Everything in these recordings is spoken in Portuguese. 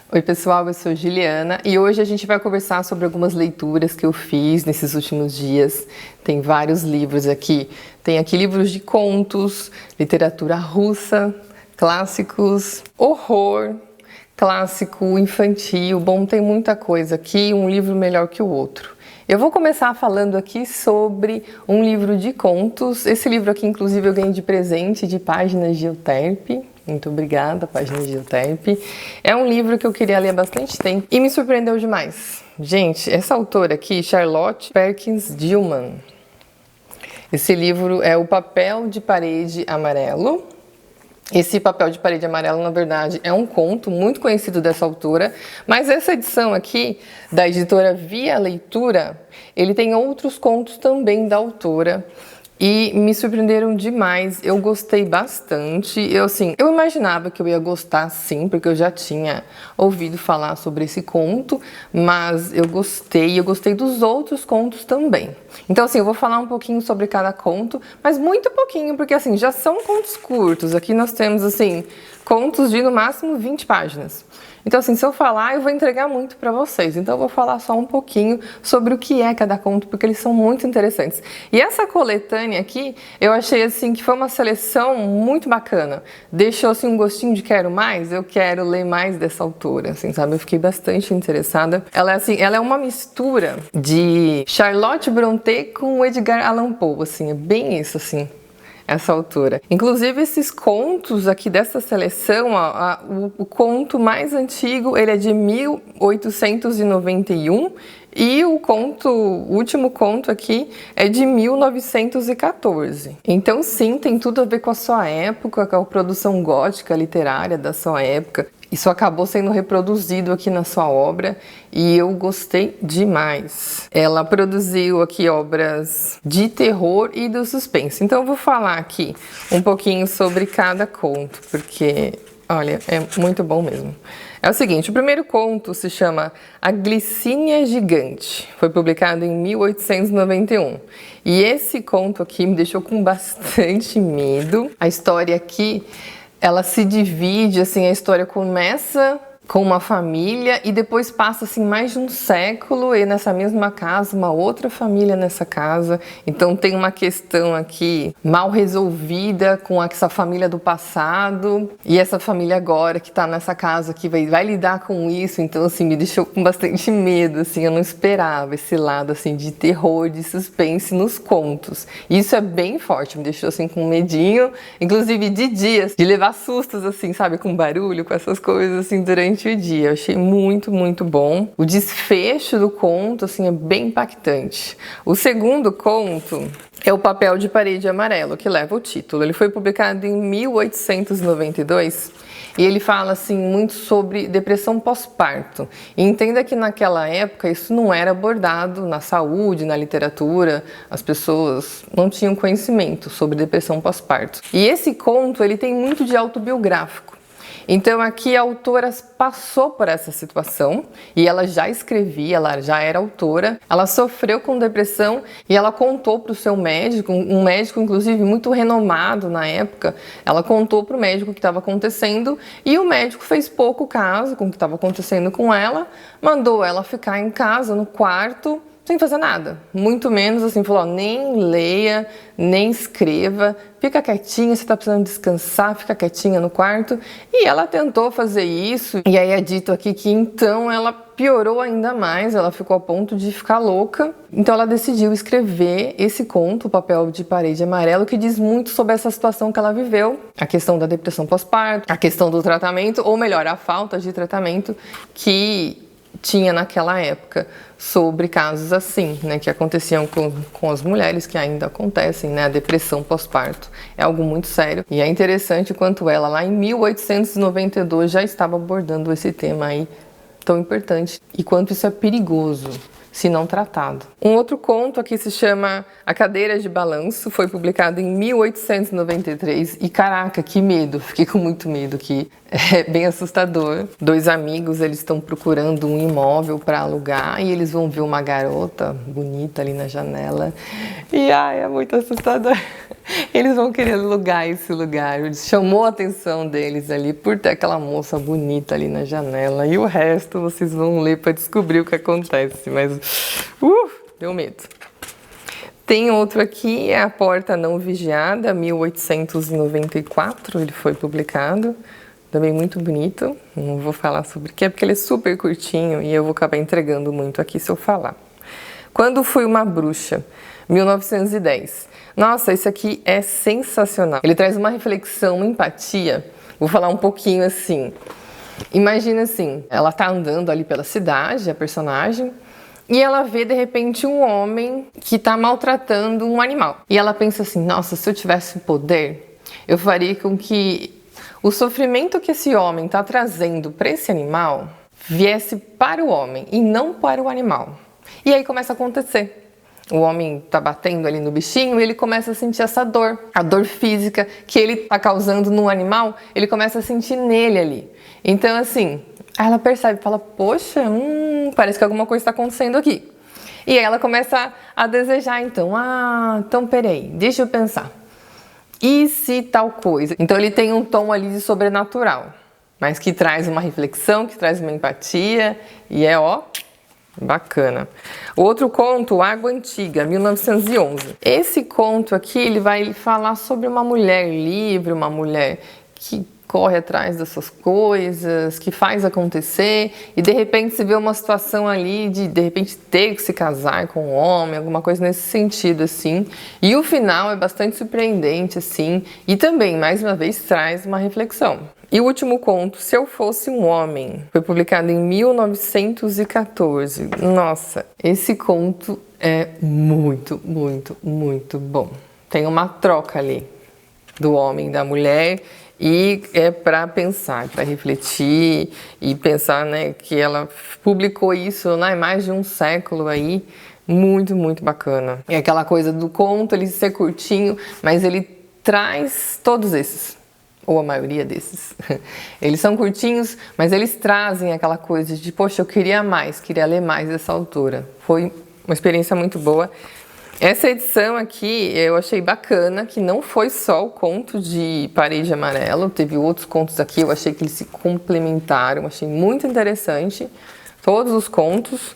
Oi pessoal, eu sou Juliana e hoje a gente vai conversar sobre algumas leituras que eu fiz nesses últimos dias. Tem vários livros aqui. Tem aqui livros de contos, literatura russa, clássicos, horror, clássico, infantil. Bom, tem muita coisa aqui, um livro melhor que o outro. Eu vou começar falando aqui sobre um livro de contos. Esse livro aqui, inclusive, eu ganhei de presente de Páginas de Euterpe. Muito obrigada, Páginas de Euterpe. É um livro que eu queria ler há bastante tempo e me surpreendeu demais. Gente, essa autora aqui, Charlotte Perkins Gilman. Esse livro é O Papel de Parede Amarelo. Esse Papel de Parede Amarelo, na verdade, é um conto muito conhecido dessa autora, mas essa edição aqui, da editora Via Leitura, ele tem outros contos também da autora e me surpreenderam demais. Eu gostei bastante. Eu imaginava que eu ia gostar sim, porque eu já tinha ouvido falar sobre esse conto, mas eu gostei dos outros contos também. Então, eu vou falar um pouquinho sobre cada conto, mas muito pouquinho, porque, já são contos curtos. Aqui nós temos, contos de, no máximo, 20 páginas. Então, se eu falar, eu vou entregar muito para vocês. Então, eu vou falar só um pouquinho sobre o que é cada conto, porque eles são muito interessantes. E essa coletânea aqui, eu achei, que foi uma seleção muito bacana. Deixou, um gostinho de quero mais, eu quero ler mais dessa autora, sabe? Eu fiquei bastante interessada. Ela é uma mistura de Charlotte Brontë com Edgar Allan Poe, é bem isso, essa autora. Inclusive, esses contos aqui dessa seleção, o conto mais antigo, ele é de 1891 e o último conto aqui é de 1914. Então, sim, tem tudo a ver com a sua época, com a produção gótica literária da sua época. Isso acabou sendo reproduzido aqui na sua obra e eu gostei demais. Ela produziu aqui obras de terror e do suspense. Então eu vou falar aqui um pouquinho sobre cada conto, porque, olha, é muito bom mesmo. É o seguinte, o primeiro conto se chama A Glicínia Gigante. Foi publicado em 1891. E esse conto aqui me deixou com bastante medo. A história aqui, ela se divide, a história começa com uma família e depois passa mais de um século e nessa mesma casa, uma outra família nessa casa. Então tem uma questão aqui mal resolvida com essa família do passado e essa família agora que tá nessa casa que vai lidar com isso. Então me deixou com bastante medo, eu não esperava esse lado de terror, de suspense nos contos. Isso é bem forte, me deixou com medinho, inclusive de dias, de levar sustos sabe, com barulho, com essas coisas durante o dia. Eu achei muito, muito bom. O desfecho do conto, é bem impactante. O segundo conto é O Papel de Parede Amarelo, que leva o título. Ele foi publicado em 1892 e ele fala, muito sobre depressão pós-parto. E entenda que naquela época isso não era abordado na saúde, na literatura. As pessoas não tinham conhecimento sobre depressão pós-parto. E esse conto, ele tem muito de autobiográfico. Então aqui a autora passou por essa situação e ela já escrevia, ela já era autora, ela sofreu com depressão e ela contou para o seu médico, um médico inclusive muito renomado na época, ela contou para o médico o que estava acontecendo e o médico fez pouco caso com o que estava acontecendo com ela, mandou ela ficar em casa, no quarto, sem fazer nada, muito menos falou, nem leia, nem escreva, fica quietinha, você tá precisando descansar, fica quietinha no quarto. E ela tentou fazer isso, e aí é dito aqui que então ela piorou ainda mais, ela ficou a ponto de ficar louca. Então ela decidiu escrever esse conto, O Papel de Parede Amarelo, que diz muito sobre essa situação que ela viveu, a questão da depressão pós-parto, a questão do tratamento, ou melhor, a falta de tratamento que tinha naquela época sobre casos que aconteciam com as mulheres, que ainda acontecem, a depressão pós-parto. É algo muito sério e é interessante quanto ela, lá em 1892, já estava abordando esse tema aí tão importante e quanto isso é perigoso se não tratado. Um outro conto aqui se chama A Cadeira de Balanço, foi publicado em 1893 e caraca, que medo, fiquei com muito medo aqui, é bem assustador. Dois amigos, eles estão procurando um imóvel para alugar e eles vão ver uma garota bonita ali na janela e é muito assustador. Eles vão querer alugar esse lugar. Chamou a atenção deles ali por ter aquela moça bonita ali na janela. E o resto vocês vão ler para descobrir o que acontece. Mas, deu medo. Tem outro aqui, é A Porta Não Vigiada, 1894, ele foi publicado. Também muito bonito. Não vou falar sobre o que é, porque ele é super curtinho e eu vou acabar entregando muito aqui se eu falar. Quando Fui uma Bruxa, 1910. Nossa, esse aqui é sensacional. Ele traz uma reflexão, uma empatia. Vou falar um pouquinho assim. Imagina assim, ela tá andando ali pela cidade, a personagem, e ela vê de repente um homem que tá maltratando um animal. E ela pensa assim, nossa, se eu tivesse poder, eu faria com que o sofrimento que esse homem tá trazendo para esse animal viesse para o homem e não para o animal. E aí começa a acontecer. O homem tá batendo ali no bichinho e ele começa a sentir essa dor. A dor física que ele tá causando no animal, ele começa a sentir nele ali. Então assim, aí ela percebe, fala, poxa, parece que alguma coisa está acontecendo aqui. E aí ela começa a desejar, então, então peraí, deixa eu pensar. E se tal coisa? Então ele tem um tom ali de sobrenatural, mas que traz uma reflexão, que traz uma empatia e é bacana. Outro conto, Água Antiga, 1911. Esse conto aqui, ele vai falar sobre uma mulher livre, uma mulher que corre atrás das suas coisas, que faz acontecer e de repente se vê uma situação ali de repente ter que se casar com um homem, alguma coisa nesse sentido assim. E o final é bastante surpreendente assim e também, mais uma vez, traz uma reflexão. E o último conto, Se Eu Fosse um Homem, foi publicado em 1914. Nossa, esse conto é muito, muito, muito bom. Tem uma troca ali do homem e da mulher e é para pensar, para refletir e pensar, né, que ela publicou isso, né, mais de um século aí. Muito, muito bacana. É aquela coisa do conto, ele ser curtinho, mas ele traz todos esses. Ou a maioria desses. Eles são curtinhos, mas eles trazem aquela coisa de, poxa, eu queria mais, queria ler mais dessa autora. Foi uma experiência muito boa. Essa edição aqui eu achei bacana, que não foi só o conto de Parede Amarela, teve outros contos aqui, eu achei que eles se complementaram, achei muito interessante, todos os contos.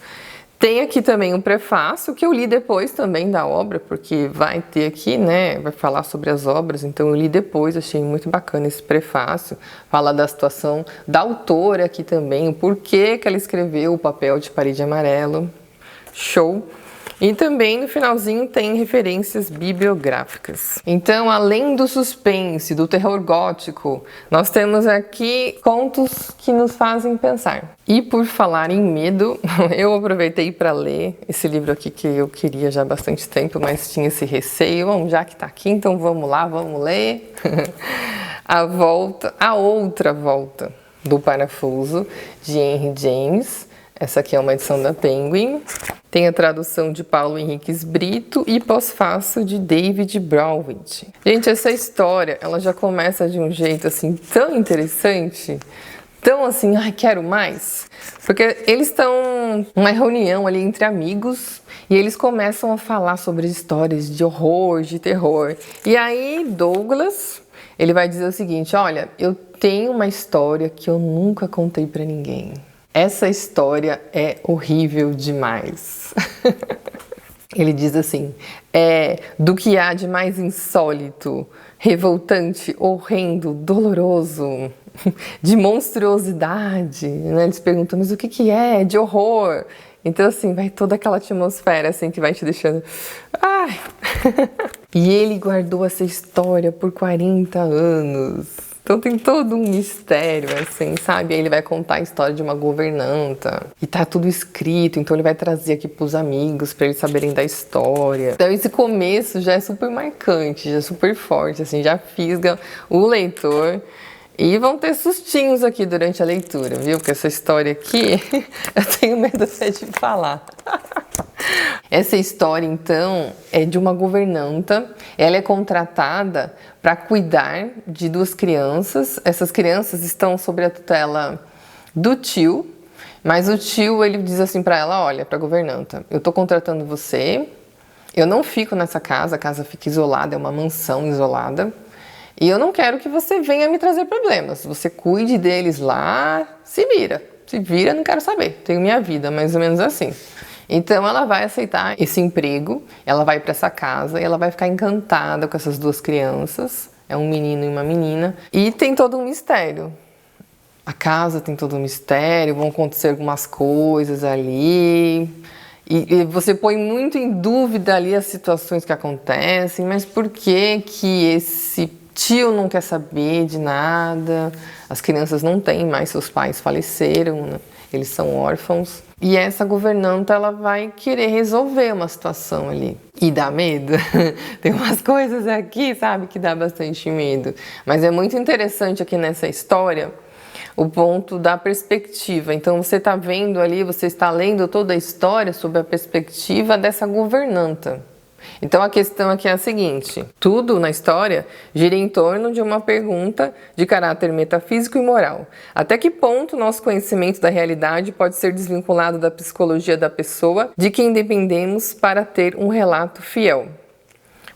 Tem aqui também um prefácio que eu li depois também da obra, porque vai ter aqui, né, vai falar sobre as obras, então eu li depois, achei muito bacana esse prefácio, fala da situação da autora aqui também, o porquê que ela escreveu O Papel de Parede Amarelo, show! E também no finalzinho tem referências bibliográficas. Então, além do suspense, do terror gótico, nós temos aqui contos que nos fazem pensar. E por falar em medo, eu aproveitei para ler esse livro aqui que eu queria já há bastante tempo, mas tinha esse receio. Bom, já que está aqui, então vamos lá, vamos ler. A Outra Volta, do Parafuso, de Henry James. Essa aqui é uma edição da Penguin. Tem a tradução de Paulo Henriques Brito e pós-fácil de David Browning. Gente, essa história, ela já começa de um jeito assim tão interessante, tão assim, ai, quero mais. Porque eles estão numa reunião ali entre amigos e eles começam a falar sobre histórias de horror, de terror. E aí Douglas, ele vai dizer o seguinte, olha, eu tenho uma história que eu nunca contei pra ninguém. Essa história é horrível demais. Ele diz assim, do que há de mais insólito, revoltante, horrendo, doloroso, de monstruosidade, né? Eles perguntam, mas o que é de horror? Então assim, vai toda aquela atmosfera assim que vai te deixando... Ai! E ele guardou essa história por 40 anos. Então tem todo um mistério, assim, sabe? Aí ele vai contar a história de uma governanta. E tá tudo escrito, então ele vai trazer aqui pros amigos, pra eles saberem da história. Então esse começo já é super marcante, já é super forte, assim, já fisga o leitor. E vão ter sustinhos aqui durante a leitura, viu? Porque essa história aqui, eu tenho medo até de falar. Essa história, então, é de uma governanta. Ela é contratada para cuidar de 2 crianças. Essas crianças estão sob a tutela do tio, mas o tio, ele diz assim para ela, olha, para a governanta, eu tô contratando você, Eu não fico nessa casa, a casa fica isolada, é uma mansão isolada. E eu não quero que você venha me trazer problemas. Você cuide deles lá, se vira. Se vira, não quero saber. Tenho minha vida, mais ou menos assim. Então ela vai aceitar esse emprego, ela vai para essa casa e ela vai ficar encantada com essas duas crianças. É um menino e uma menina. E tem todo um mistério. A casa tem todo um mistério, vão acontecer algumas coisas ali. E você põe muito em dúvida ali as situações que acontecem, mas por que que esse tio não quer saber de nada? As crianças não têm mais, seus pais faleceram, né? Eles são órfãos. E essa governanta, ela vai querer resolver uma situação ali. E dá medo. Tem umas coisas aqui, sabe, que dá bastante medo. Mas é muito interessante aqui nessa história o ponto da perspectiva. Então você está vendo ali, você está lendo toda a história sob a perspectiva dessa governanta. Então a questão aqui é a seguinte: tudo na história gira em torno de uma pergunta de caráter metafísico e moral. Até que ponto nosso conhecimento da realidade pode ser desvinculado da psicologia da pessoa de quem dependemos para ter um relato fiel?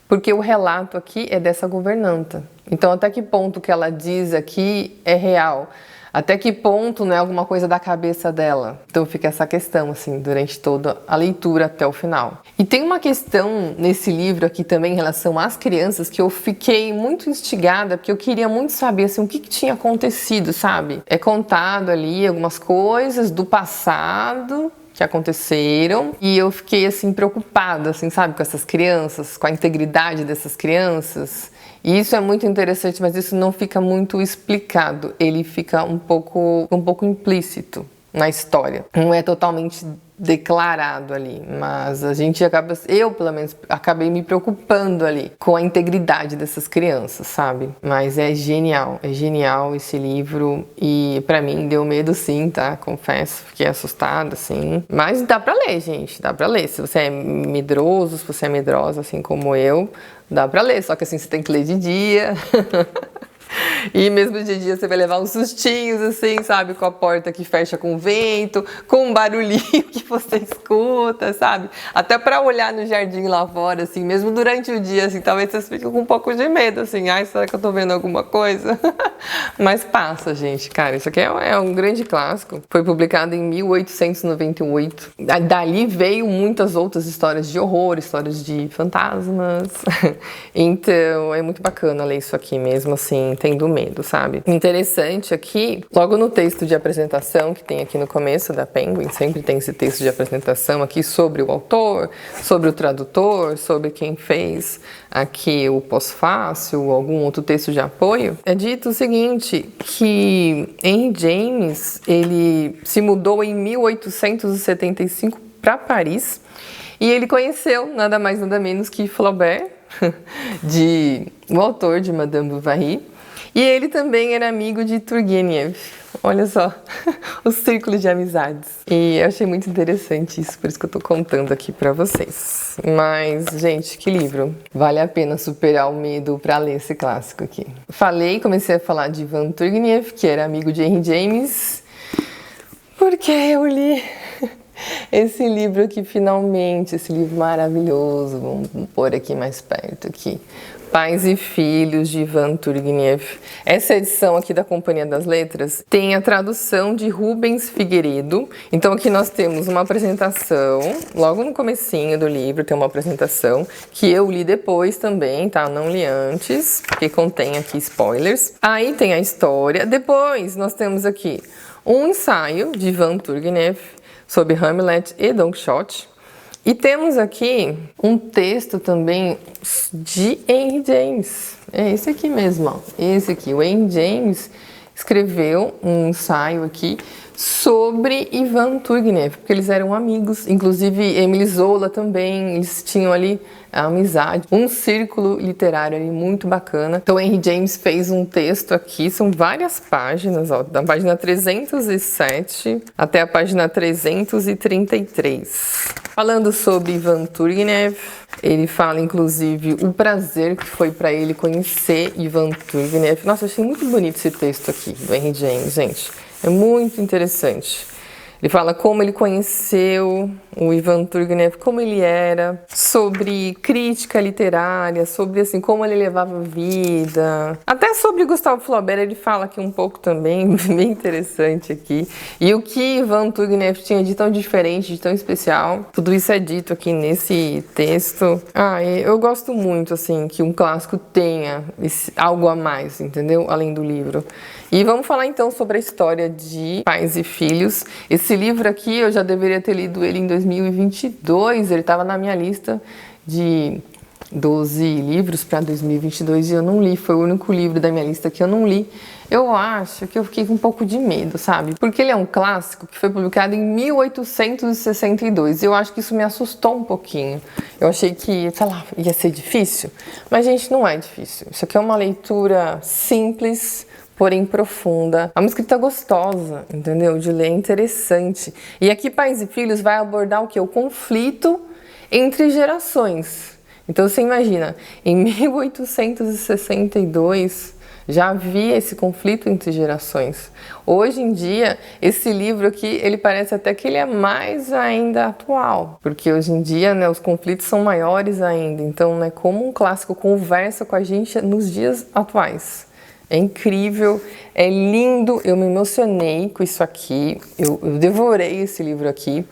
Porque o relato aqui é dessa governanta. Então até que ponto o que ela diz aqui é real? Até que ponto não é alguma coisa da cabeça dela? Então fica essa questão, assim, durante toda a leitura até o final. E tem uma questão nesse livro aqui também em relação às crianças que eu fiquei muito instigada, porque eu queria muito saber, assim, o que tinha acontecido, sabe? É contado ali algumas coisas do passado que aconteceram e eu fiquei, assim, preocupada, assim, sabe? Com essas crianças, com a integridade dessas crianças. E isso é muito interessante, mas isso não fica muito explicado. Ele fica um pouco implícito na história. Não é totalmente declarado ali, mas a gente acaba, eu pelo menos, acabei me preocupando ali com a integridade dessas crianças, sabe? Mas é genial esse livro e pra mim deu medo sim, tá? Confesso, fiquei assustada, assim. Mas dá pra ler, gente, dá pra ler. Se você é medroso, se você é medrosa, assim como eu, dá pra ler, só que assim, você tem que ler de dia. E mesmo de dia você vai levar uns sustinhos, assim, sabe? Com a porta que fecha com vento, com um barulhinho que você escuta, sabe? Até pra olhar no jardim lá fora, assim, mesmo durante o dia, assim, talvez vocês fiquem com um pouco de medo, assim. Ai, será que eu tô vendo alguma coisa? Mas passa, gente, cara. Isso aqui é um grande clássico. Foi publicado em 1898. Dali veio muitas outras histórias de horror, histórias de fantasmas. Então, é muito bacana ler isso aqui mesmo, assim, tendo medo, sabe? Interessante aqui, logo no texto de apresentação que tem aqui no começo da Penguin, sempre tem esse texto de apresentação aqui sobre o autor, sobre o tradutor, sobre quem fez aqui o pós-fácil, algum outro texto de apoio. É dito o seguinte, que Henry James, ele se mudou em 1875 para Paris e ele conheceu nada mais nada menos que Flaubert, o autor de Madame Bovary. E ele também era amigo de Turgenev. Olha só, o círculo de amizades. E eu achei muito interessante isso, por isso que eu tô contando aqui pra vocês. Mas, gente, que livro. Vale a pena superar o medo pra ler esse clássico aqui. Comecei a falar de Ivan Turgenev, que era amigo de Henry James, porque eu li esse livro aqui finalmente, esse livro maravilhoso. Vamos pôr aqui mais perto aqui. Pais e Filhos, de Ivan Turgenev. Essa edição aqui da Companhia das Letras tem a tradução de Rubens Figueiredo. Então aqui nós temos uma apresentação, logo no comecinho do livro tem uma apresentação, que eu li depois também, tá? Não li antes, porque contém aqui spoilers. Aí tem a história. Depois nós temos aqui um ensaio de Ivan Turgenev sobre Hamlet e Don Quixote. E temos aqui um texto também de Henry James. É esse aqui mesmo, ó. Esse aqui. O Henry James escreveu um ensaio aqui sobre Ivan Turgenev, porque eles eram amigos. Inclusive, Emile Zola também, eles tinham ali a amizade. Um círculo literário ali muito bacana. Então, Henry James fez um texto aqui, são várias páginas, ó, da página 307 até a página 333. Falando sobre Ivan Turgenev, ele fala, inclusive, o prazer que foi para ele conhecer Ivan Turgenev. Nossa, eu achei muito bonito esse texto aqui, do Henry James, gente. É muito interessante. Ele fala como ele conheceu o Ivan Turgenev, como ele era, sobre crítica literária, sobre assim como ele levava a vida, até sobre Gustavo Flaubert ele fala aqui um pouco também, bem interessante aqui. E o que Ivan Turgenev tinha de tão diferente, de tão especial, tudo isso é dito aqui nesse texto. Eu gosto muito assim que um clássico tenha algo a mais, entendeu? Além do livro. E vamos falar então sobre a história de Pais e Filhos. Esse livro aqui eu já deveria ter lido ele em 2022, ele estava na minha lista de 12 livros para 2022 e eu não li, foi o único livro da minha lista que eu não li. Eu acho que eu fiquei com um pouco de medo, sabe? Porque ele é um clássico que foi publicado em 1862 e eu acho que isso me assustou um pouquinho. Eu achei que, sei lá, ia ser difícil, mas gente, não é difícil. Isso aqui é uma leitura simples, porém profunda. É uma escrita gostosa, entendeu? De ler, interessante. E aqui Pais e Filhos vai abordar o quê? O conflito entre gerações. Então você imagina, em 1862 já havia esse conflito entre gerações. Hoje em dia, esse livro aqui, ele parece até que ele é mais ainda atual, porque hoje em dia, né, os conflitos são maiores ainda. Então, né, como um clássico conversa com a gente nos dias atuais. É incrível, é lindo, eu me emocionei com isso aqui, eu devorei esse livro aqui.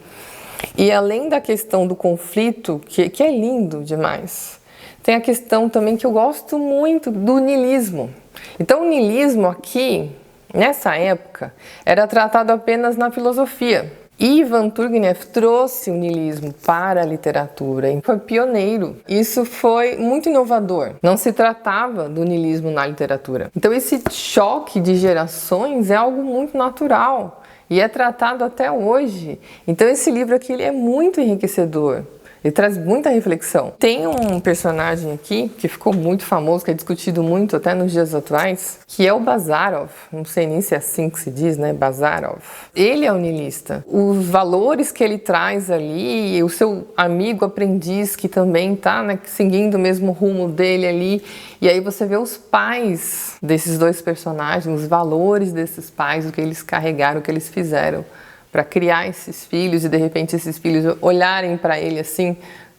E além da questão do conflito, que é lindo demais, tem a questão também que eu gosto muito do niilismo. Então o niilismo aqui, nessa época, era tratado apenas na filosofia. Ivan Turgenev trouxe o niilismo para a literatura e foi pioneiro. Isso foi muito inovador. Não se tratava do niilismo na literatura. Então esse choque de gerações é algo muito natural e é tratado até hoje. Então esse livro aqui ele é muito enriquecedor. Ele traz muita reflexão. Tem um personagem aqui que ficou muito famoso, que é discutido muito até nos dias atuais, que é o Bazarov. Não sei nem se é assim que se diz, né? Bazarov. Ele é um niilista. Os valores que ele traz ali, o seu amigo aprendiz que também tá, né, seguindo o mesmo rumo dele ali. E aí você vê os pais desses dois personagens, os valores desses pais, o que eles carregaram, o que eles fizeram para criar esses filhos e de repente esses filhos olharem para ele assim,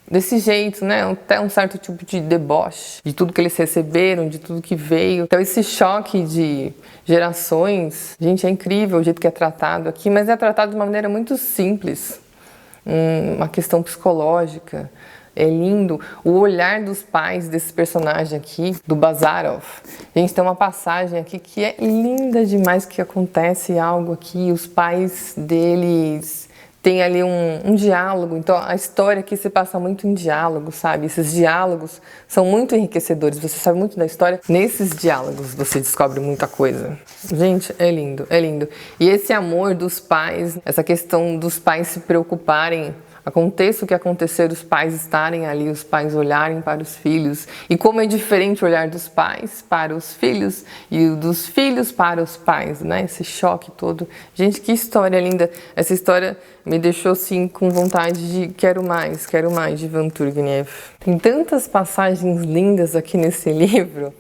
desse jeito, né? Até um certo tipo de deboche de tudo que eles receberam, de tudo que veio. Então esse choque de gerações, gente, é incrível o jeito que é tratado aqui, mas é tratado de uma maneira muito simples, uma questão psicológica. É lindo o olhar dos pais desse personagem aqui, do Bazarov. Gente, tem uma passagem aqui que é linda demais, que acontece algo aqui, os pais deles têm ali um diálogo. Então a história aqui se passa muito em diálogo, sabe? Esses diálogos são muito enriquecedores, você sabe muito da história. Nesses diálogos você descobre muita coisa. Gente, é lindo, é lindo. E esse amor dos pais, essa questão dos pais se preocuparem, aconteça o que acontecer, os pais estarem ali, os pais olharem para os filhos. E como é diferente o olhar dos pais para os filhos e o dos filhos para os pais, né? Esse choque todo. Gente, que história linda. Essa história me deixou, assim, com vontade de quero mais de Ivan Turgenev. Tem tantas passagens lindas aqui nesse livro.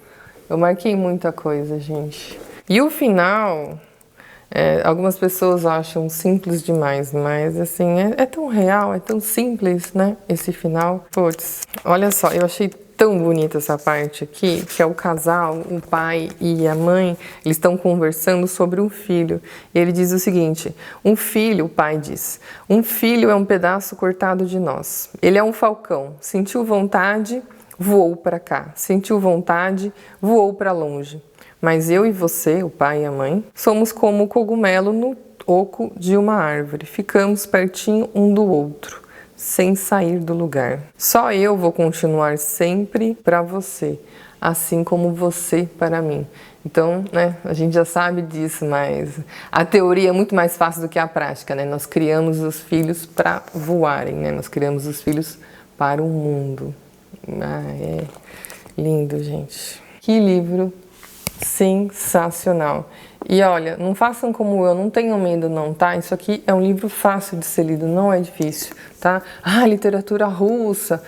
Eu marquei muita coisa, gente. E o final... algumas pessoas acham simples demais, mas assim, é tão real, é tão simples, né? Esse final. Putz, olha só, eu achei tão bonita essa parte aqui, que é o casal, o pai e a mãe, eles estão conversando sobre um filho. E ele diz o seguinte: um filho, o pai diz, um filho é um pedaço cortado de nós. Ele é um falcão, sentiu vontade, voou para cá. Sentiu vontade, voou para longe. Mas eu e você, o pai e a mãe, somos como o cogumelo no oco de uma árvore. Ficamos pertinho um do outro, sem sair do lugar. Só eu vou continuar sempre para você, assim como você para mim. Então, né, a gente já sabe disso, mas a teoria é muito mais fácil do que a prática, né? Nós criamos os filhos para voarem, né? Nós criamos os filhos para o mundo. É lindo, gente. Que livro sensacional. E olha, não façam como eu, não tenham medo não, tá? Isso aqui é um livro fácil de ser lido, não é difícil, tá? Literatura russa.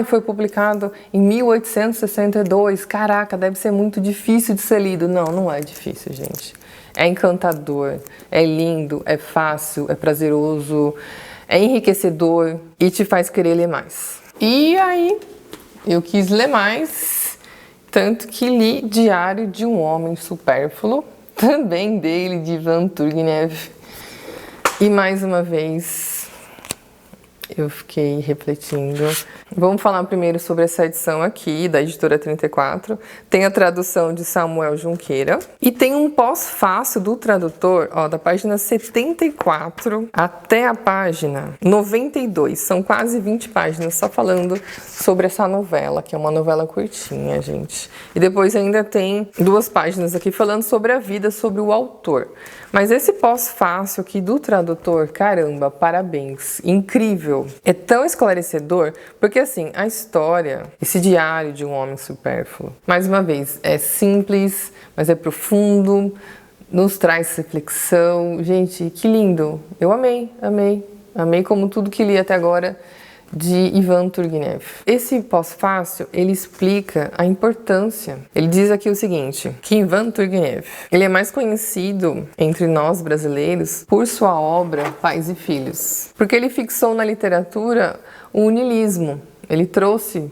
Foi publicado em 1862. Caraca, deve ser muito difícil de ser lido. Não, não é difícil, gente. É encantador, é lindo, é fácil, é prazeroso, é enriquecedor e te faz querer ler mais. E aí, eu quis ler mais, tanto que li Diário de um Homem Supérfluo, também dele, de Ivan Turgenev. E mais uma vez, eu fiquei refletindo. Vamos falar primeiro sobre essa edição aqui, da editora 34. Tem a tradução de Samuel Junqueira. E tem um pós-fácil do tradutor, ó, da página 74 até a página 92. São quase 20 páginas só falando sobre essa novela, que é uma novela curtinha, gente. E depois ainda tem 2 páginas aqui falando sobre a vida, sobre o autor. Mas esse pós-fácil aqui do tradutor, caramba, parabéns, incrível. É tão esclarecedor, porque assim, a história, esse diário de um homem supérfluo, mais uma vez, é simples, mas é profundo, nos traz reflexão. Gente, que lindo! Eu amei, amei, amei como tudo que li até agora de Ivan Turgenev. Esse pós-fácil, ele explica a importância. Ele diz aqui o seguinte, que Ivan Turgenev, ele é mais conhecido entre nós brasileiros por sua obra Pais e Filhos, porque ele fixou na literatura o niilismo. Ele trouxe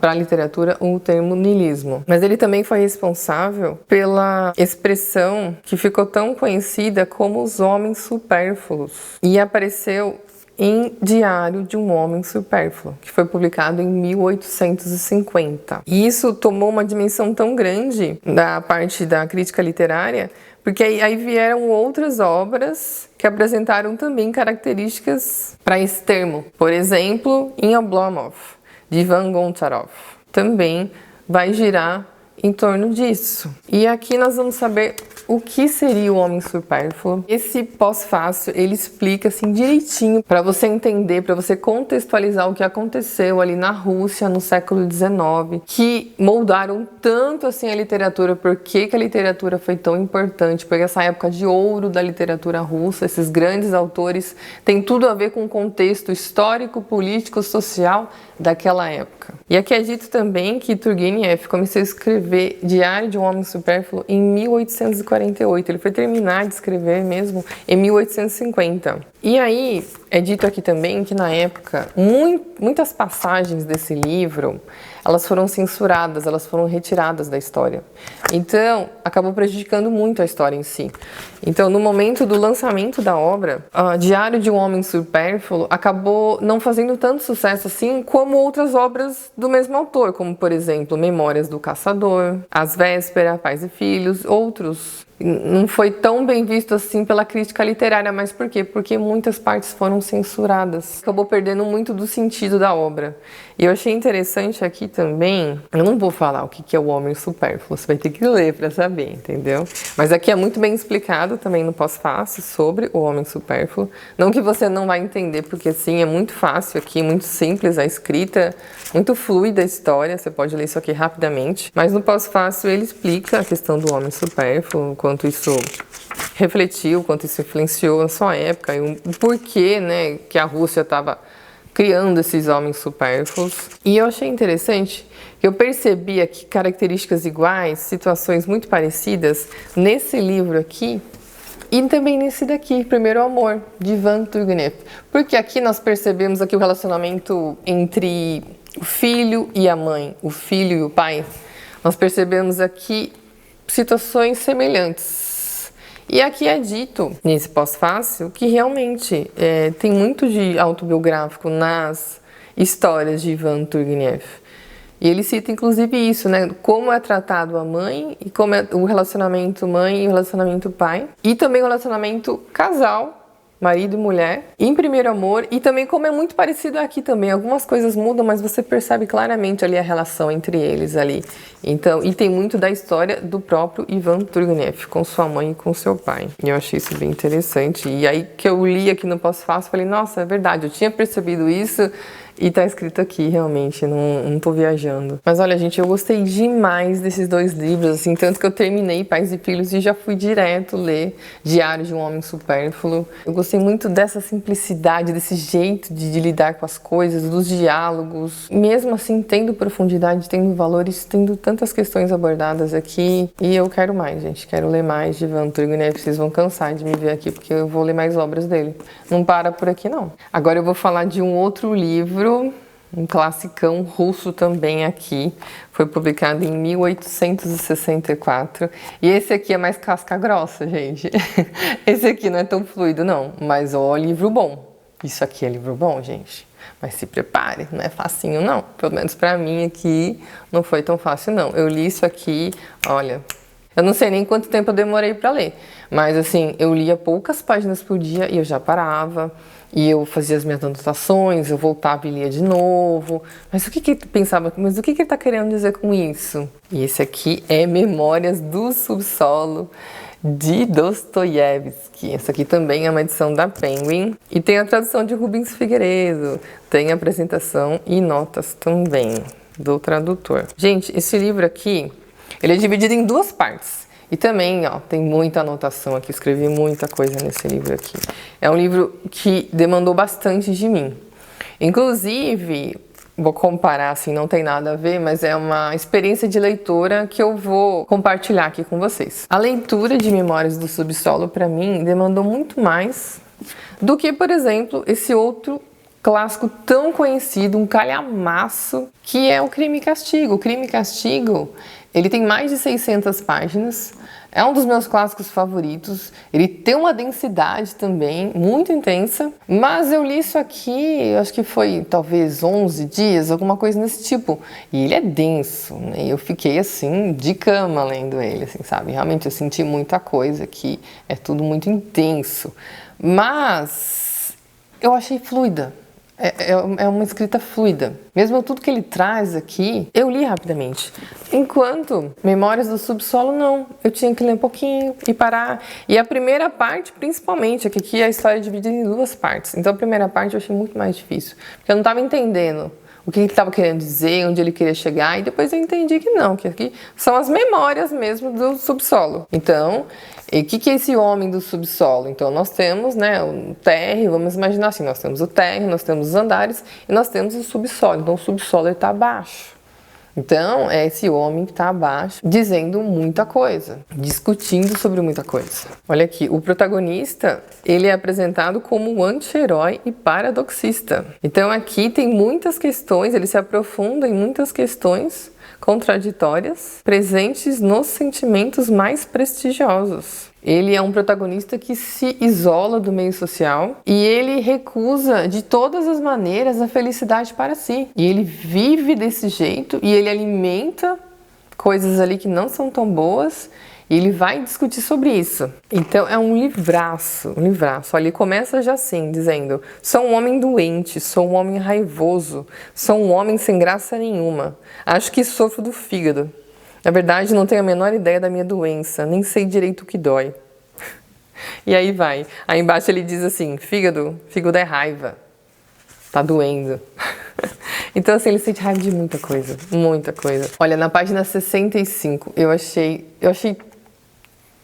para a literatura o termo niilismo. Mas ele também foi responsável pela expressão que ficou tão conhecida como os homens supérfluos. E apareceu em Diário de um Homem Supérfluo, que foi publicado em 1850. E isso tomou uma dimensão tão grande da parte da crítica literária, porque aí vieram outras obras que apresentaram também características para esse termo. Por exemplo, em Oblomov, de Ivan Goncharov, também vai girar em torno disso. E aqui nós vamos saber o que seria o homem supérfluo. Esse pós-fácil, ele explica assim direitinho para você entender, para você contextualizar o que aconteceu ali na Rússia no século XIX, que moldaram tanto assim a literatura, por que a literatura foi tão importante, porque essa época de ouro da literatura russa, esses grandes autores, tem tudo a ver com o contexto histórico, político, social daquela época. E aqui é dito também que Turgenev começou a escrever Diário de um Homem Supérfluo em 1848. Ele foi terminar de escrever mesmo em 1850. E aí é dito aqui também que na época muitas passagens desse livro elas foram censuradas, elas foram retiradas da história. Então, acabou prejudicando muito a história em si. Então, no momento do lançamento da obra, Diário de um Homem Supérfluo acabou não fazendo tanto sucesso assim como outras obras do mesmo autor, como, por exemplo, Memórias do Caçador, As Vésperas, Pais e Filhos, outros. Não foi tão bem visto assim pela crítica literária, mas por quê? Porque muitas partes foram censuradas. Acabou perdendo muito do sentido da obra. E eu achei interessante aqui também, eu não vou falar o que é o homem supérfluo, você vai ter que ler para saber, entendeu? Mas aqui é muito bem explicado também no pós-fácil sobre o homem supérfluo. Não que você não vai entender, porque sim, é muito fácil aqui, muito simples a escrita, muito fluida a história, você pode ler isso aqui rapidamente. Mas no pós-fácil ele explica a questão do homem supérfluo, quanto isso refletiu, quanto isso influenciou na sua época e o porquê, né, que a Rússia estava criando esses homens supérfluos. E eu achei interessante que eu percebi aqui características iguais, situações muito parecidas nesse livro aqui e também nesse daqui, Primeiro Amor, de Ivan Turgenev. Porque aqui nós percebemos aqui o relacionamento entre o filho e a mãe, o filho e o pai. Nós percebemos aqui situações semelhantes. E aqui é dito, nesse pós-fácil, que realmente tem muito de autobiográfico nas histórias de Ivan Turgenev. E ele cita, inclusive, isso, né? Como é tratado a mãe e como é o relacionamento mãe e o relacionamento pai. E também o relacionamento casal, marido e mulher, em Primeiro Amor, e também como é muito parecido aqui também. Algumas coisas mudam, mas você percebe claramente ali a relação entre eles ali. Então, e tem muito da história do próprio Ivan Turgenev, com sua mãe e com seu pai. E eu achei isso bem interessante. E aí que eu li aqui no pós-fácil, falei, nossa, é verdade, eu tinha percebido isso, E tá escrito aqui, realmente, não tô viajando. Mas olha, gente, eu gostei demais desses 2 livros, assim, tanto que eu terminei Pais e Filhos e já fui direto ler Diário de um Homem Supérfluo. Eu gostei muito dessa simplicidade, desse jeito de lidar com as coisas, dos diálogos, mesmo assim, tendo profundidade, tendo valores, tendo tantas questões abordadas aqui. E eu quero mais, gente, quero ler mais de Ivan Turgenev. Vocês vão cansar de me ver aqui, porque eu vou ler mais obras dele. Não para por aqui, não. Agora eu vou falar de um outro livro, um classicão russo também aqui, foi publicado em 1864, e esse aqui é mais casca grossa, gente. Esse aqui não é tão fluido não, mas ó, livro bom. Isso aqui é livro bom, gente. Mas se prepare, não é facinho não, pelo menos pra mim aqui não foi tão fácil não. Eu li isso aqui, olha, eu não sei nem quanto tempo eu demorei pra ler, mas assim, eu lia poucas páginas por dia e eu já parava. E eu fazia as minhas anotações, eu voltava e lia de novo. Mas o que ele pensava? Mas o que ele está querendo dizer com isso? E esse aqui é Memórias do Subsolo, de Dostoiévski. Essa aqui também é uma edição da Penguin. E tem a tradução de Rubens Figueiredo. Tem a apresentação e notas também do tradutor. Gente, esse livro aqui, ele é dividido em 2 partes. E também, ó, tem muita anotação aqui, escrevi muita coisa nesse livro aqui. É um livro que demandou bastante de mim. Inclusive, vou comparar, assim, não tem nada a ver, mas é uma experiência de leitora que eu vou compartilhar aqui com vocês. A leitura de Memórias do Subsolo, para mim, demandou muito mais do que, por exemplo, esse outro clássico tão conhecido, um calhamaço, que é o Crime e Castigo. O Crime e Castigo, ele tem mais de 600 páginas, é um dos meus clássicos favoritos, ele tem uma densidade também muito intensa, mas eu li isso aqui, acho que foi talvez 11 dias, alguma coisa nesse tipo, e ele é denso, né? Eu fiquei assim, de cama lendo ele, assim, sabe? Realmente eu senti muita coisa aqui, é tudo muito intenso, mas eu achei fluida. É uma escrita fluida. Mesmo tudo que ele traz aqui, eu li rapidamente. Enquanto Memórias do Subsolo, não. Eu tinha que ler um pouquinho e parar. E a primeira parte, principalmente, é que aqui a história é dividida em 2 partes. Então a primeira parte eu achei muito mais difícil. Porque eu não estava entendendo o que ele estava querendo dizer, onde ele queria chegar. E depois eu entendi que não, que aqui são as memórias mesmo do subsolo. Então, e o que é esse homem do subsolo? Então, nós temos, né, o térreo, vamos imaginar assim, nós temos o térreo, nós temos os andares e nós temos o subsolo. Então, o subsolo está abaixo. Então, é esse homem que está abaixo, dizendo muita coisa, discutindo sobre muita coisa. Olha aqui, o protagonista, ele é apresentado como um anti-herói e paradoxista. Então, aqui tem muitas questões, ele se aprofunda em muitas questões contraditórias, presentes nos sentimentos mais prestigiosos. Ele é um protagonista que se isola do meio social e ele recusa de todas as maneiras a felicidade para si. E ele vive desse jeito e ele alimenta coisas ali que não são tão boas e ele vai discutir sobre isso. Então é um livraço, um livraço. Olha, ele começa já assim, dizendo: sou um homem doente, sou um homem raivoso, sou um homem sem graça nenhuma. Acho que sofro do fígado. Na verdade, não tenho a menor ideia da minha doença, nem sei direito o que dói. E aí vai. Aí embaixo ele diz assim: fígado é raiva. Tá doendo. Então, assim, ele sente raiva de muita coisa. Muita coisa. Olha, na página 65, eu achei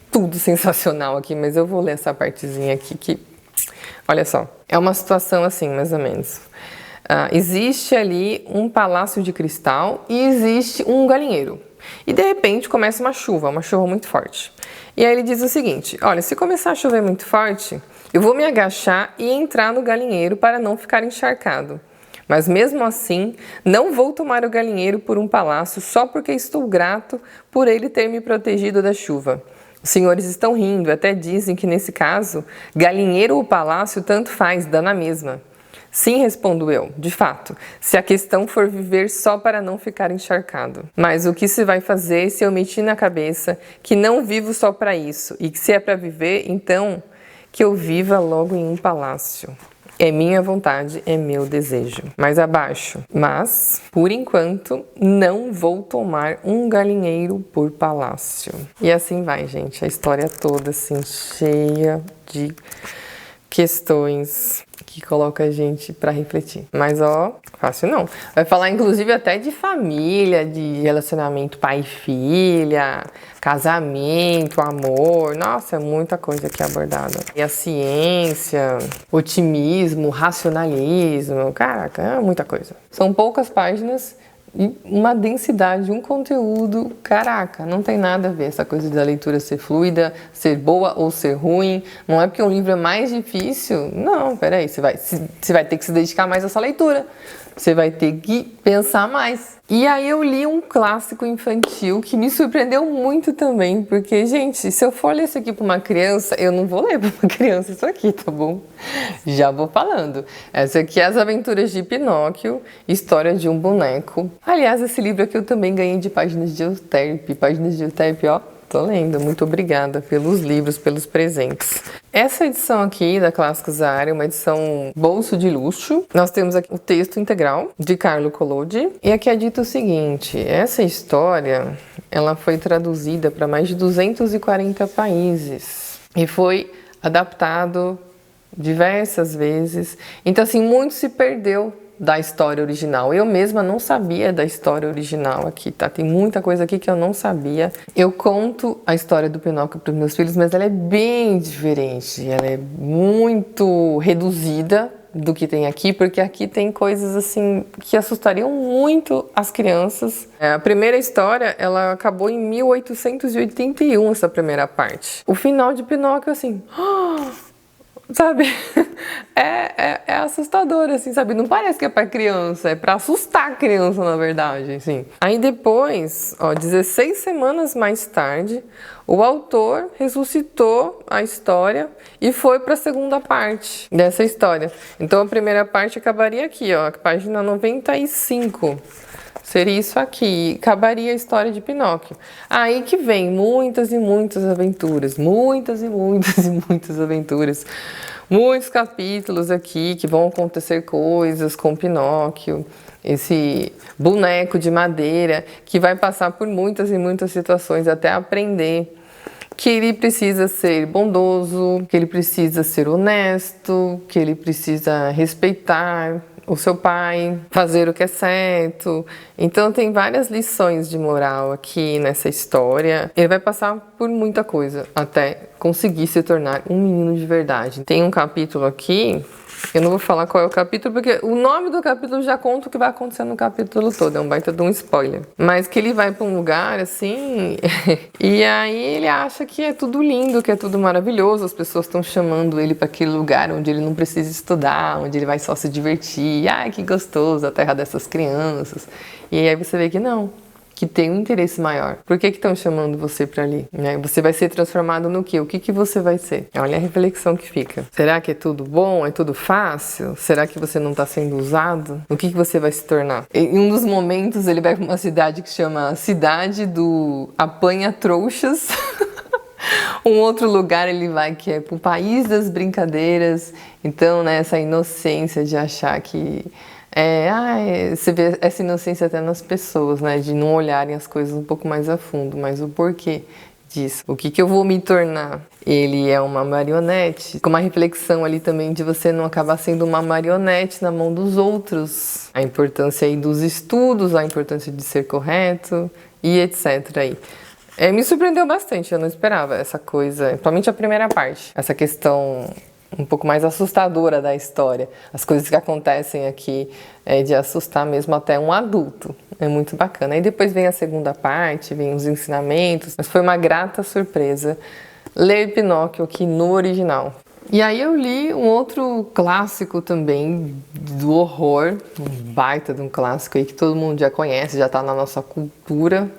tudo sensacional aqui, mas eu vou ler essa partezinha aqui que, olha só, é uma situação assim, mais ou menos. Existe ali um palácio de cristal e existe um galinheiro. E de repente começa uma chuva muito forte. E aí ele diz o seguinte: olha, se começar a chover muito forte, eu vou me agachar e entrar no galinheiro para não ficar encharcado. Mas mesmo assim, não vou tomar o galinheiro por um palácio só porque estou grato por ele ter me protegido da chuva. Os senhores estão rindo, até dizem que nesse caso, galinheiro ou palácio tanto faz, dá na mesma. Sim, respondo eu, de fato, se a questão for viver só para não ficar encharcado. Mas o que se vai fazer se eu meti na cabeça que não vivo só para isso e que se é para viver, então que eu viva logo em um palácio. É minha vontade, é meu desejo. Mais abaixo. Mas, por enquanto, não vou tomar um galinheiro por palácio. E assim vai, gente. A história toda, assim, cheia de questões que coloca a gente para refletir. Mas ó, fácil não. Vai falar inclusive até de família, de relacionamento pai e filha, casamento, amor. Nossa, é muita coisa aqui abordada. E a ciência, otimismo, racionalismo. Caraca, é muita coisa. São poucas páginas e uma densidade, um conteúdo, caraca, não tem nada a ver essa coisa da leitura ser fluida, ser boa ou ser ruim. Não é porque um livro é mais difícil. Não, peraí, você vai ter que se dedicar mais a essa leitura. Você vai ter que pensar mais. E aí eu li um clássico infantil que me surpreendeu muito também, porque, gente, se eu for ler isso aqui para uma criança, eu não vou ler para uma criança isso aqui, tá bom? Já vou falando. Essa aqui é As Aventuras de Pinóquio, História de um Boneco. Aliás, esse livro aqui eu também ganhei de Páginas de Euterpe. Páginas de Euterpe, ó, tô lendo. Muito obrigada pelos livros, pelos presentes. Essa edição aqui da Clássicos da Área é uma edição bolso de luxo. Nós temos aqui o texto integral de Carlo Collodi. E aqui é dito o seguinte: essa história ela foi traduzida para mais de 240 países e foi adaptado diversas vezes. Então, assim, muito se perdeu da história original. Eu mesma não sabia da história original aqui, tá? Tem muita coisa aqui que eu não sabia. Eu conto a história do Pinóquio para os meus filhos, mas ela é bem diferente. Ela é muito reduzida do que tem aqui, porque aqui tem coisas assim que assustariam muito as crianças. A primeira história, ela acabou em 1881, essa primeira parte. O final de Pinóquio, assim... sabe, é assustador, assim, sabe, não parece que é pra criança, é pra assustar a criança, na verdade, assim. Aí depois, ó, 16 semanas mais tarde, o autor ressuscitou a história e foi pra segunda parte dessa história. Então a primeira parte acabaria aqui, ó, página 95. Seria isso aqui, acabaria a história de Pinóquio. Aí que vem muitas e muitas aventuras, muitas e muitas e muitas aventuras. Muitos capítulos aqui que vão acontecer coisas com Pinóquio, esse boneco de madeira que vai passar por muitas e muitas situações até aprender que ele precisa ser bondoso, que ele precisa ser honesto, que ele precisa respeitar o seu pai, fazer o que é certo. Então tem várias lições de moral aqui nessa história. Ele vai passar por muita coisa até conseguir se tornar um menino de verdade. Tem um capítulo aqui, eu não vou falar qual é o capítulo, porque o nome do capítulo já conta o que vai acontecer no capítulo todo, é um baita de um spoiler. Mas que ele vai para um lugar assim, e aí ele acha que é tudo lindo, que é tudo maravilhoso, as pessoas estão chamando ele para aquele lugar onde ele não precisa estudar, onde ele vai só se divertir, ai que gostoso, a terra dessas crianças. E aí você vê que não, que tem um interesse maior. Por que estão chamando você para ali? Né? Você vai ser transformado no quê? O que você vai ser? Olha a reflexão que fica. Será que é tudo bom? É tudo fácil? Será que você não está sendo usado? O que você vai se tornar? Em um dos momentos ele vai para uma cidade que chama Cidade do Apanha-Trouxas. Um outro lugar ele vai que é para o País das Brincadeiras. Então, né, essa inocência de achar que... você vê essa inocência até nas pessoas, né? De não olharem as coisas um pouco mais a fundo. Mas o porquê disso? O que eu vou me tornar? Ele é uma marionete. Com uma reflexão ali também de você não acabar sendo uma marionete na mão dos outros. A importância aí dos estudos, a importância de ser correto e etc. aí. Me surpreendeu bastante, eu não esperava essa coisa, principalmente a primeira parte. Essa questão... um pouco mais assustadora da história. As coisas que acontecem aqui de assustar mesmo até um adulto. É muito bacana. Aí depois vem a segunda parte, vem os ensinamentos. Mas foi uma grata surpresa ler Pinóquio aqui no original. E aí eu li um outro clássico também do horror, um baita de um clássico aí que todo mundo já conhece, já tá na nossa cultura,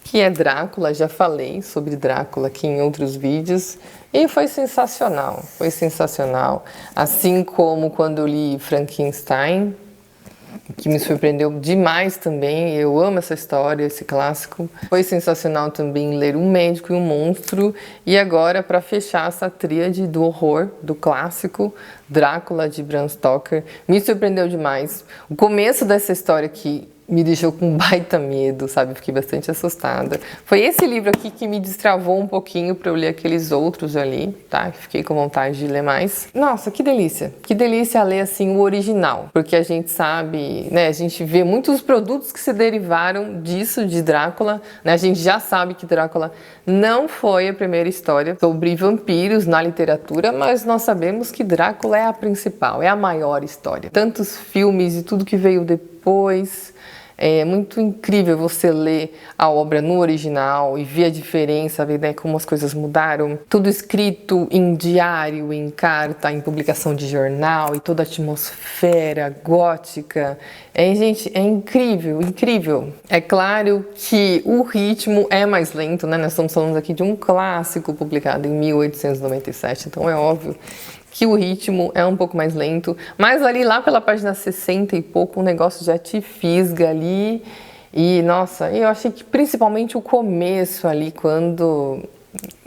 que é Drácula. Já falei sobre Drácula aqui em outros vídeos e foi sensacional, assim como quando eu li Frankenstein, que me surpreendeu demais também. Eu amo essa história, esse clássico. Foi sensacional também ler Um Médico e um Monstro. E agora, para fechar essa tríade do horror, do clássico, Drácula, de Bram Stoker. Me surpreendeu demais. O começo dessa história aqui me deixou com baita medo, sabe? Fiquei bastante assustada. Foi esse livro aqui que me destravou um pouquinho para eu ler aqueles outros ali, tá? Fiquei com vontade de ler mais. Nossa, que delícia! Que delícia ler, assim, o original. Porque a gente sabe, né? A gente vê muitos produtos que se derivaram disso, de Drácula, né? A gente já sabe que Drácula não foi a primeira história sobre vampiros na literatura, mas nós sabemos que Drácula é a principal, é a maior história. Tantos filmes e tudo que veio depois. É muito incrível você ler a obra no original e ver a diferença, ver, né, como as coisas mudaram. Tudo escrito em diário, em carta, em publicação de jornal e toda a atmosfera gótica. Gente, é incrível, incrível. É claro que o ritmo é mais lento, né? Nós estamos falando aqui de um clássico publicado em 1897, então é óbvio que o ritmo é um pouco mais lento, mas ali lá pela página 60 e pouco o negócio já te fisga ali. E nossa, eu achei que principalmente o começo ali, quando...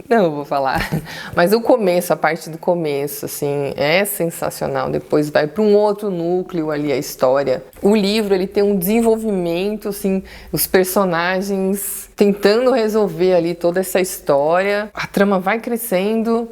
Não vou falar, mas o começo, a parte do começo, assim, é sensacional. Depois vai para um outro núcleo ali, a história. O livro, ele tem um desenvolvimento, assim, os personagens tentando resolver ali toda essa história. A trama vai crescendo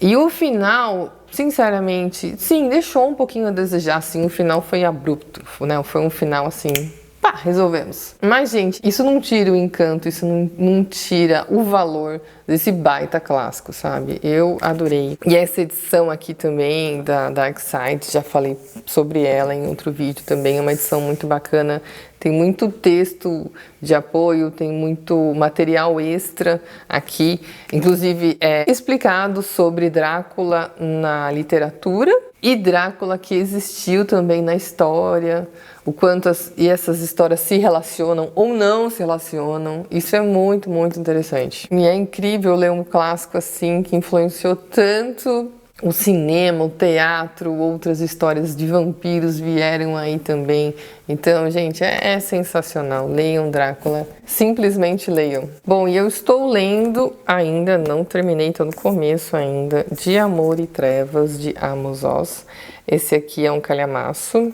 e o final... Sinceramente, sim, deixou um pouquinho a desejar, assim, o final foi abrupto, né? Foi um final assim, pá, resolvemos. Mas, gente, isso não tira o encanto, isso não tira o valor desse baita clássico, sabe? Eu adorei. E essa edição aqui também, da Dark Side, já falei sobre ela em outro vídeo também, é uma edição muito bacana. Tem muito texto de apoio, tem muito material extra aqui. Inclusive, é explicado sobre Drácula na literatura e Drácula que existiu também na história. O quanto essas histórias se relacionam ou não se relacionam. Isso é muito, muito interessante. E é incrível ler um clássico assim que influenciou tanto o cinema, o teatro, outras histórias de vampiros vieram aí também. Então, gente, é sensacional. Leiam Drácula. Simplesmente leiam. Bom, e eu estou lendo, ainda não terminei, estou no começo ainda, De Amor e Trevas, de Amos Oz. Esse aqui é um calhamaço.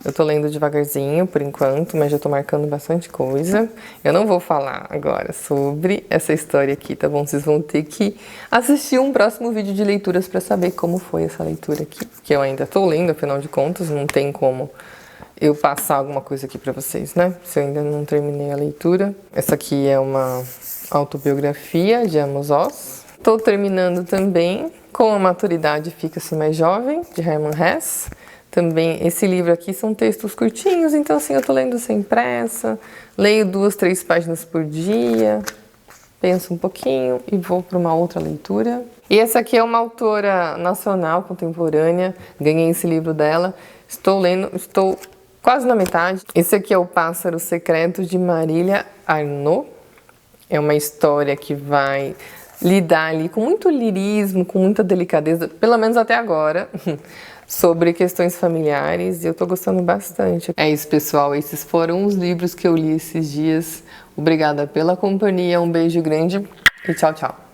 Eu tô lendo devagarzinho por enquanto, mas já tô marcando bastante coisa. Eu não vou falar agora sobre essa história aqui, tá bom? Vocês vão ter que assistir um próximo vídeo de leituras pra saber como foi essa leitura aqui. Que eu ainda tô lendo, afinal de contas, não tem como eu passar alguma coisa aqui pra vocês, né? Se eu ainda não terminei a leitura. Essa aqui é uma autobiografia de Amos Oz. Tô terminando também Com a Maturidade Fica-se Mais Jovem, de Hermann Hesse. Também, esse livro aqui são textos curtinhos, então assim, eu tô lendo sem pressa, leio 2, 3 páginas por dia, penso um pouquinho e vou para uma outra leitura. E essa aqui é uma autora nacional, contemporânea, ganhei esse livro dela, estou lendo, estou quase na metade. Esse aqui é O Pássaro Secreto, de Marília Arnaud. É uma história que vai lidar ali com muito lirismo, com muita delicadeza, pelo menos até agora, sobre questões familiares, e eu tô gostando bastante. É isso, pessoal, esses foram os livros que eu li esses dias. Obrigada pela companhia, um beijo grande e tchau, tchau.